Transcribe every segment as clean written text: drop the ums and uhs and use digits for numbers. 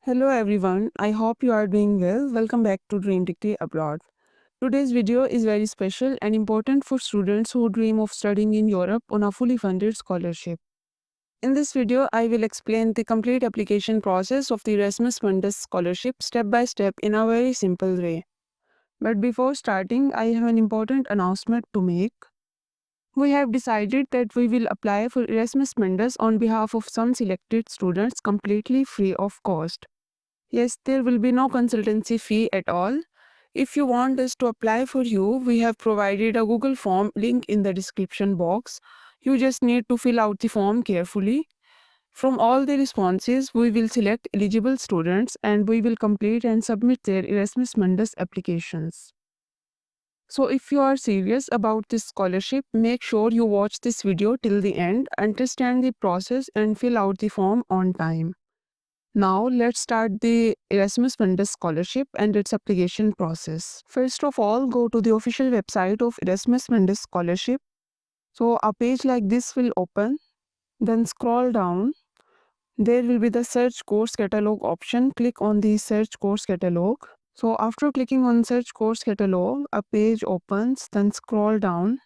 Hello everyone, I hope you are doing well. Welcome back to Dream Degree Abroad. Today's video is very special and important for students who dream of studying in Europe on a fully funded scholarship. In this video, I will explain the complete application process of the Erasmus Mundus Scholarship step by step in a very simple way. But before starting, I have an important announcement to make. We have decided that we will apply for Erasmus Mundus on behalf of some selected students completely free of cost. Yes, there will be no consultancy fee at all. If you want us to apply for you, we have provided a Google form link in the description box. You just need to fill out the form carefully. From all the responses, we will select eligible students and we will complete and submit their Erasmus Mundus applications. So if you are serious about this scholarship, make sure you watch this video till the end, understand the process and fill out the form on time. Now let's start the Erasmus Mundus Scholarship and its application process. First of all, go to the official website of Erasmus Mundus Scholarship. So a page like this will open. Then scroll down. There will be the search course catalog option. Click on the search course catalog. So after clicking on search course catalog, a page opens. Then scroll down.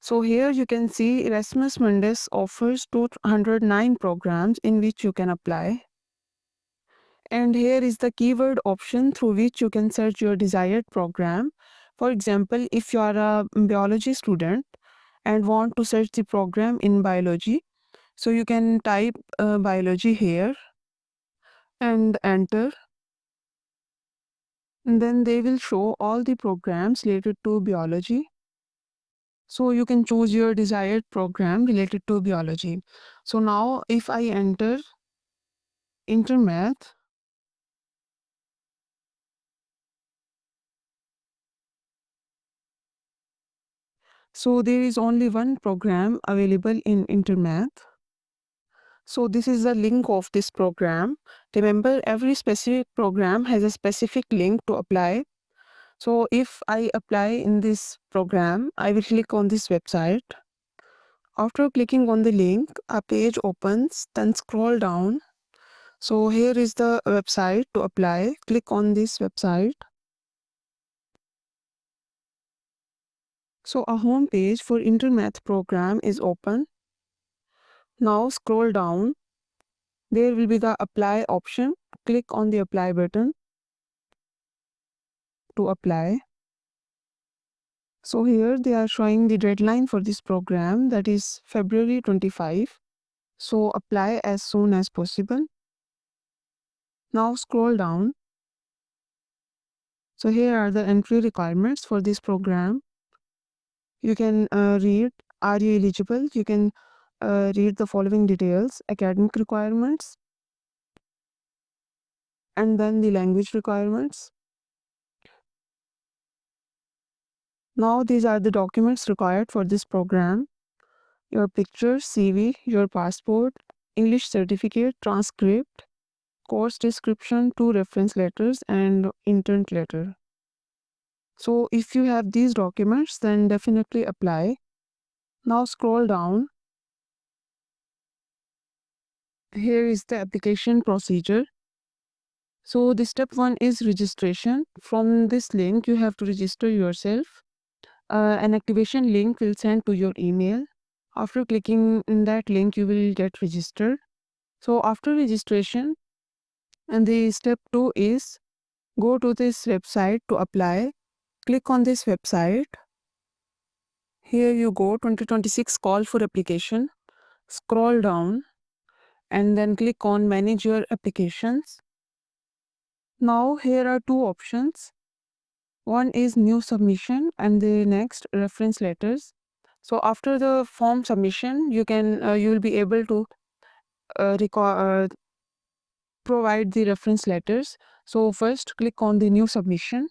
So here you can see Erasmus Mundus offers 209 programs in which you can apply. And here is the keyword option through which you can search your desired program. For example, if you are a biology student and want to search the program in biology, so you can type biology here and enter. And then they will show all the programs related to biology. So you can choose your desired program related to biology. So now if I enter Intermath, so there is only one program available in Intermath. So this is the link of this program. Remember, every specific program has a specific link to apply. So if I apply in this program, I will click on this website. After clicking on the link, a page opens, then scroll down. So here is the website to apply. Click on this website. So a home page for Intermath program is open. Now scroll down. There will be the apply option. Click on the apply button to apply. So here they are showing the deadline for this program, that is February 25. So apply as soon as possible. Now scroll down. So here are the entry requirements for this program. You can read, are you eligible? You can read the following details: academic requirements, and then the language requirements. Now these are the documents required for this program: your picture, CV, your passport, English certificate, transcript, course description, 2 reference letters, and intent letter. So if you have these documents, then definitely apply. Now scroll down. Here is the application procedure. So the step 1 is registration. From this link, you have to register yourself. An activation link will send to your email. After clicking in that link, you will get registered. So after registration, and the step 2 is go to this website to apply. Click on this website. Here you go, 2026 call for application. Scroll down and then click on manage your applications. Now here are two options. One is new submission and the next reference letters. So after the form submission, you will be able to provide the reference letters. So first click on the new submission.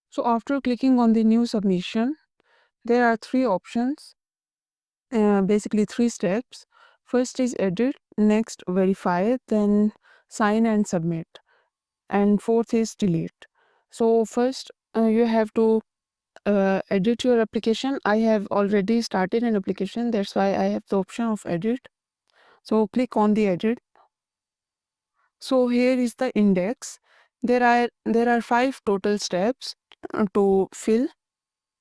So after clicking on the new submission, there are three options, basically 3 steps. First is edit, next verify, then sign and submit, and fourth is delete. So first you have to edit your application. I have already started an application, that's why I have the option of edit. So click on the edit. So here is the index. There are 5 total steps to fill.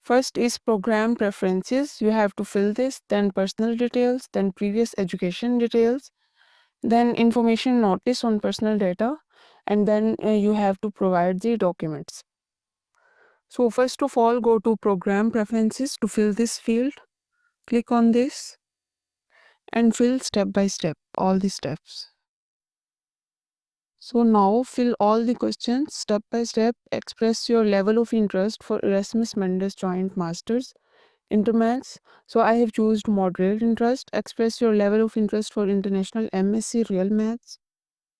First is program preferences. You have to fill this, then personal details, then previous education details, then information notice on personal data, and then you have to provide the documents. So first of all, go to program preferences to fill this field. Click on this and fill step by step all the steps. So now fill all the questions step by step. Express your level of interest for Erasmus Mundus Joint Masters Intermaths. So I have chosen moderate interest. Express your level of interest for International MSc Real Maths.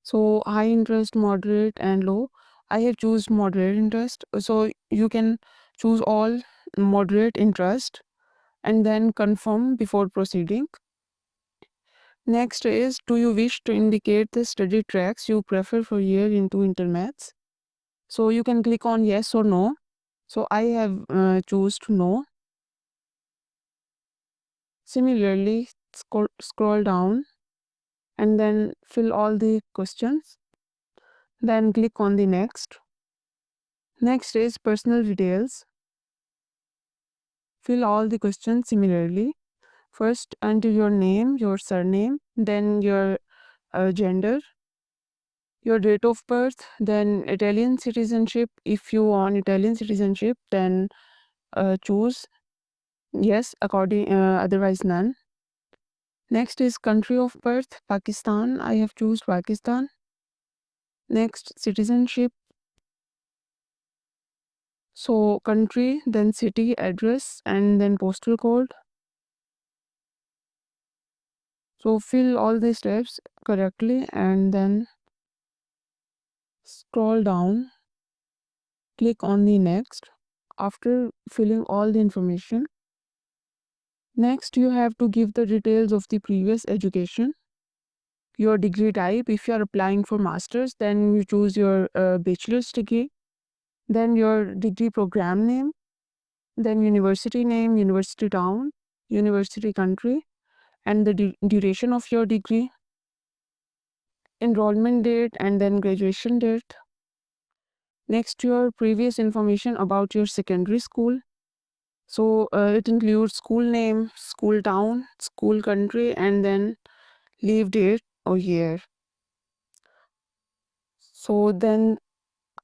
So high interest, moderate and low. I have chosen moderate interest. So you can choose all moderate interest and then confirm before proceeding. Next is, do you wish to indicate the study tracks you prefer for year into Intermaths? So you can click on yes or no. So I have choose to no. Similarly, scroll down and then fill all the questions. Then click on the next. Next is personal details. Fill all the questions similarly. First, enter your name, your surname, then your gender, your date of birth, then Italian citizenship. If you want Italian citizenship, then choose yes, otherwise none. Next is country of birth, Pakistan. I have choose Pakistan. Next, citizenship. So country, then city, address, and then postal code. So fill all the steps correctly and then scroll down. Click on the next. After filling all the information, next you have to give the details of the previous education. Your degree type. If you are applying for masters, then you choose your bachelor's degree. Then your degree program name, then university name, university town, university country, and the duration of your degree, enrollment date, and then graduation date. Next, your previous information about your secondary school. So it includes school name, school town, school country, and then leave date or year. So then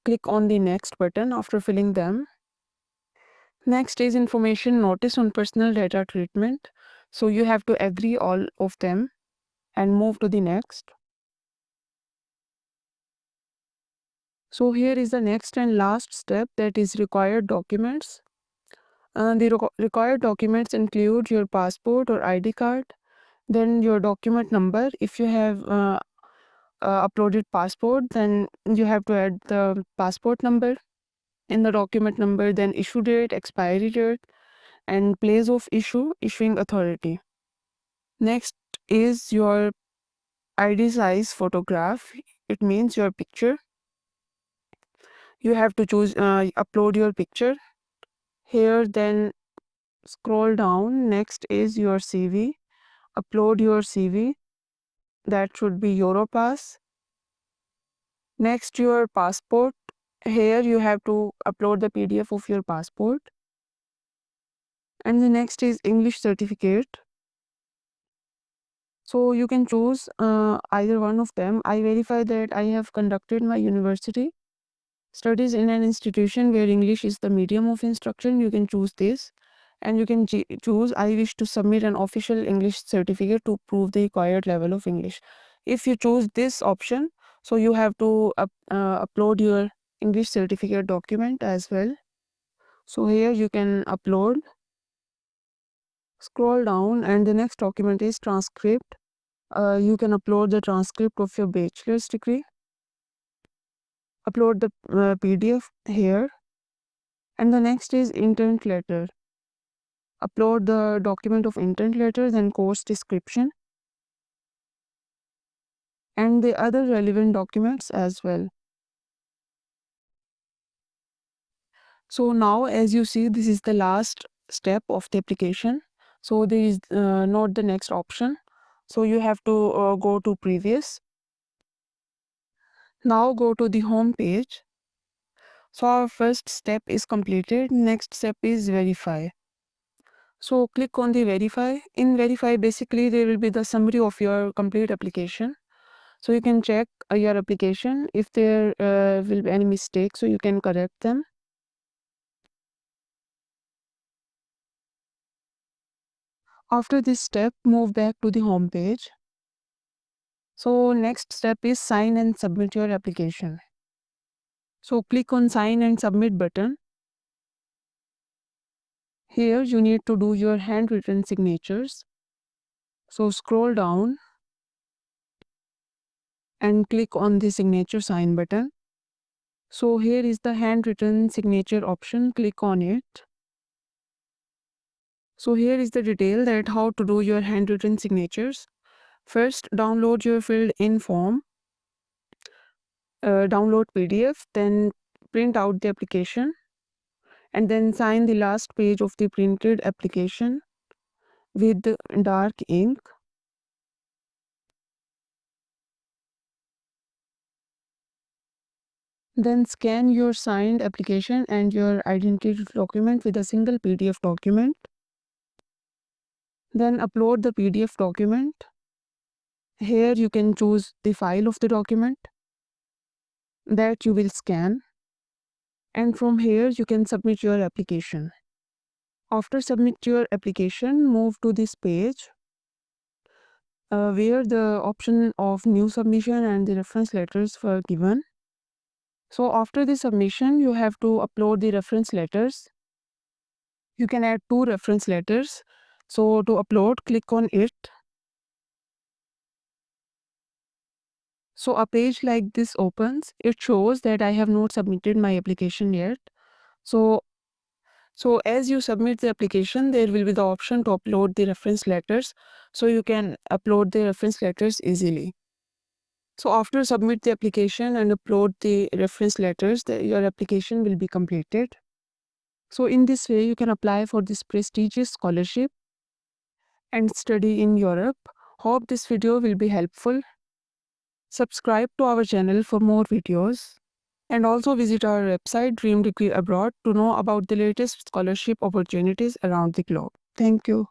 click on the next button after filling them. Next is information notice on personal data treatment. So you have to agree all of them and move to the next. So here is the next and last step, that is required documents. The required documents include your passport or ID card, then your document number. If you have uploaded passport, then you have to add the passport number in the document number, then issue date, expiry date, and place of issuing authority. Next is your ID size photograph. It means your picture. You have to choose upload your picture here, then scroll down. Next is your CV. Upload your CV. That should be Europass. Next, your passport. Here you have to upload the PDF of your passport. And the next is English certificate. So you can choose either one of them. I verify that I have conducted my university studies in an institution where English is the medium of instruction. You can choose this, and you can choose I wish to submit an official English certificate to prove the required level of English. If you choose this option, so you have to upload your English certificate document as well. So here you can upload. Scroll down and the next document is transcript. You can upload the transcript of your bachelor's degree. Upload the PDF here. And the next is intent letter. Upload the document of intent letter, then course description, and the other relevant documents as well. So now, as you see, this is the last step of the application. So there is not the next option. So you have to go to previous. Now go to the home page. So our first step is completed. Next step is verify. So click on the verify. In verify, basically there will be the summary of your complete application. So you can check your application. If there will be any mistakes, so you can correct them. After this step, move back to the home page. So next step is sign and submit your application. So click on sign and submit button. Here you need to do your handwritten signatures. So scroll down and click on the signature sign button. So here is the handwritten signature option. Click on it. So here is the detail that how to do your handwritten signatures. First, download your filled in form. Download PDF, then print out the application, and then sign the last page of the printed application with dark ink. Then scan your signed application and your identity document with a single PDF document. Then upload the PDF document. Here you can choose the file of the document that you will scan. And from here you can submit your application. After submit your application, move to this page where the option of new submission and the reference letters were given. So after the submission, you have to upload the reference letters. You can add 2 reference letters. So to upload, click on it. So a page like this opens. It shows that I have not submitted my application yet. So as you submit the application, there will be the option to upload the reference letters. So you can upload the reference letters easily. So after submit the application and upload the reference letters, your application will be completed. So in this way, you can apply for this prestigious scholarship and study in Europe. Hope this video will be helpful. Subscribe to our channel for more videos. And also visit our website Dream Degree Abroad to know about the latest scholarship opportunities around the globe. Thank you.